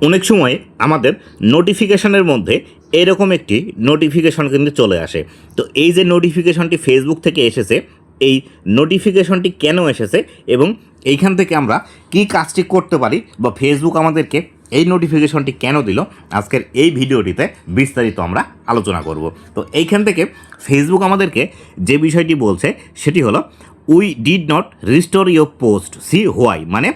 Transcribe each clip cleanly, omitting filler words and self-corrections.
অনেক সময় আমাদের নোটিফিকেশনের মধ্যে এরকম একটি নোটিফিকেশন কিন্তু চলে আসে। তো এই যে নোটিফিকেশনটি ফেসবুক থেকে এসেছে, এই নোটিফিকেশনটি কেন এসেছে এবং এইখান থেকে আমরা কী কাজটি করতে পারি বা ফেসবুক আমাদেরকে এই নোটিফিকেশনটি কেন দিল, আজকের এই ভিডিওটিতে বিস্তারিত আমরা আলোচনা করব। তো এইখান থেকে ফেসবুক আমাদেরকে যে বিষয়টি বলছে সেটি হলো, we did not restore your post, see why. মানে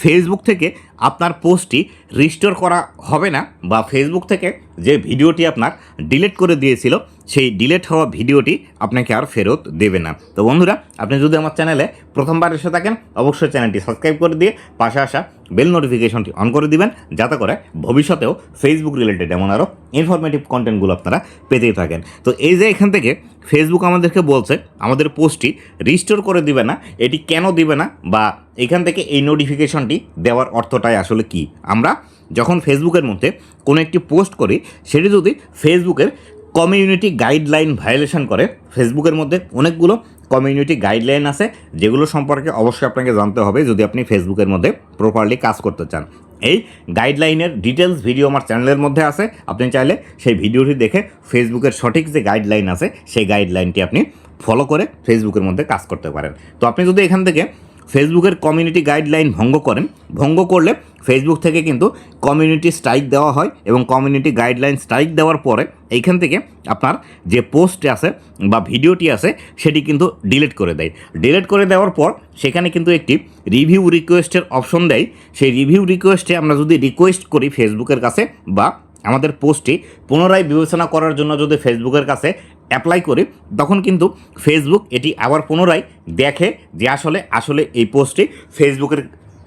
ফেসবুক থেকে আপনার পোস্টটি রিস্টোর করা হবে না, বা ফেসবুক থেকে যে ভিডিওটি আপনার ডিলিট করে দিয়েছিল সেই ডিলিট হওয়া ভিডিওটি আপনাকে আর ফেরত দেবে না। তো বন্ধুরা, আপনি যদি আমার চ্যানেলে প্রথমবার এসে থাকেন, অবশ্যই চ্যানেলটি সাবস্ক্রাইব করে দিয়ে পাশে আসা বেল নোটিফিকেশনটি অন করে দিবেন, যাতে করে ভবিষ্যতেও ফেসবুক রিলেটেড এমন আরও ইনফরমেটিভ কন্টেন্টগুলো আপনারা পেতেই থাকেন। তো এই যে এখান থেকে ফেসবুক আমাদেরকে বলছে আমাদের পোস্টটি রিস্টোর করে দিবে না, এটি কেন দিবে না, বা এখান থেকে এই নোটিফিকেশনটি দেওয়ার অর্থটাই আসলে কি। আমরা যখন ফেসবুকের মধ্যে কোনো একটি পোস্ট করি, সেটি যদি ফেসবুকের কমিউনিটি গাইডলাইন ভায়োলেশন করে, ফেসবুকের মধ্যে অনেকগুলো কমিউনিটি গাইডলাইন আছে যেগুলো সম্পর্কে অবশ্যই আপনাকে জানতে হবে যদি আপনি ফেসবুকের মধ্যে প্রপারলি কাজ করতে চান। এই গাইডলাইনের ডিটেলস ভিডিও আমার চ্যানেলের মধ্যে আছে, আপনি চাইলে সেই ভিডিওটি দেখে ফেসবুকের সঠিক যে গাইডলাইন আছে সেই গাইডলাইনটি আপনি ফলো করে ফেসবুকের মধ্যে কাজ করতে পারেন। তো আপনি যদি এখান থেকে ফেসবুকের কমিউনিটি গাইডলাইন ভঙ্গ করলে ফেসবুক থেকে কিন্তু কমিউনিটি স্ট্রাইক দেওয়া হয়, এবং কমিউনিটি গাইডলাইন স্ট্রাইক দেওয়ার পরে এইখান থেকে আপনার যে পোস্ট আছে বা ভিডিওটি আছে সেটি কিন্তু ডিলিট করে দেয়। ডিলিট করে দেওয়ার পর সেখানে কিন্তু একটি রিভিউ রিকোয়েস্টের অপশন দেয়। সেই রিভিউ রিকোয়েস্টে আমরা যদি রিকোয়েস্ট করি ফেসবুকের কাছে, বা আমাদের পোস্টটি পুনরায় বিবেচনা করার জন্য যদি ফেসবুকের কাছে অ্যাপ্লাই করি, তখন কিন্তু ফেসবুক এটি আবার পুনরায় দেখে যে আসলে এই পোস্টটি ফেসবুকের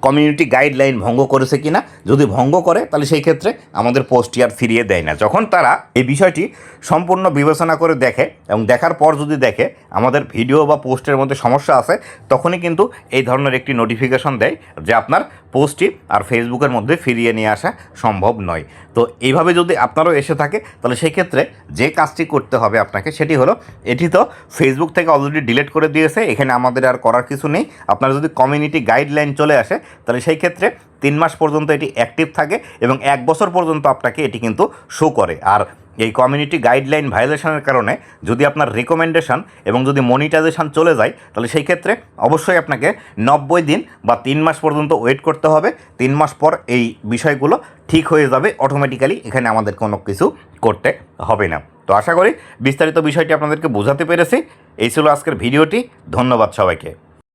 কমিউনিটি গাইডলাইন ভঙ্গ করেছে কিনা। যদি ভঙ্গ করে তাহলে সেই ক্ষেত্রে আমাদের পোস্টটি আর ফিরিয়ে দেয় না। যখন তারা এই বিষয়টি সম্পূর্ণ বিবেচনা করে দেখে এবং দেখার পর যদি দেখে আমাদের ভিডিও বা পোস্টের মধ্যে সমস্যা আছে, তখনই কিন্তু এই ধরনের একটি নোটিফিকেশন দেয় যে আপনার পোস্টটি আর ফেসবুকের মধ্যে ফিরিয়ে নিয়ে আসা সম্ভব নয়। তো এইভাবে যদি আপনারও এসে থাকে, তাহলে সেই ক্ষেত্রে যে কাজটি করতে হবে আপনাকে সেটি হলো, এটি তো ফেসবুক থেকে অলরেডি ডিলিট করে দিয়েছে, এখানে আমাদের আর করার কিছু নেই। আপনার যদি কমিউনিটি গাইডলাইন চলে আসে, তাহলে সেই ক্ষেত্রে 3 মাস পর্যন্ত এটি অ্যাক্টিভ থাকে এবং 1 বছর পর্যন্ত আপনাকে এটি কিন্তু শো করে। আর এই কমিউনিটি গাইডলাইন ভায়োলেশনের কারণে যদি আপনার রিকমেন্ডেশন এবং যদি মনিটাইজেশন চলে যায়, তাহলে সেই ক্ষেত্রে অবশ্যই আপনাকে 90 দিন বা 3 মাস পর্যন্ত ওয়েট করতে হবে। 3 মাস পর এই বিষয়গুলো ঠিক হয়ে যাবে অটোমেটিক্যালি, এখানে আমাদের কোনো কিছু করতে হবে না। তো আশা করি বিস্তারিত বিষয়টি আপনাদেরকে বোঝাতে পেরেছি। এই ছিল আজকের ভিডিওটি। ধন্যবাদ সবাইকে।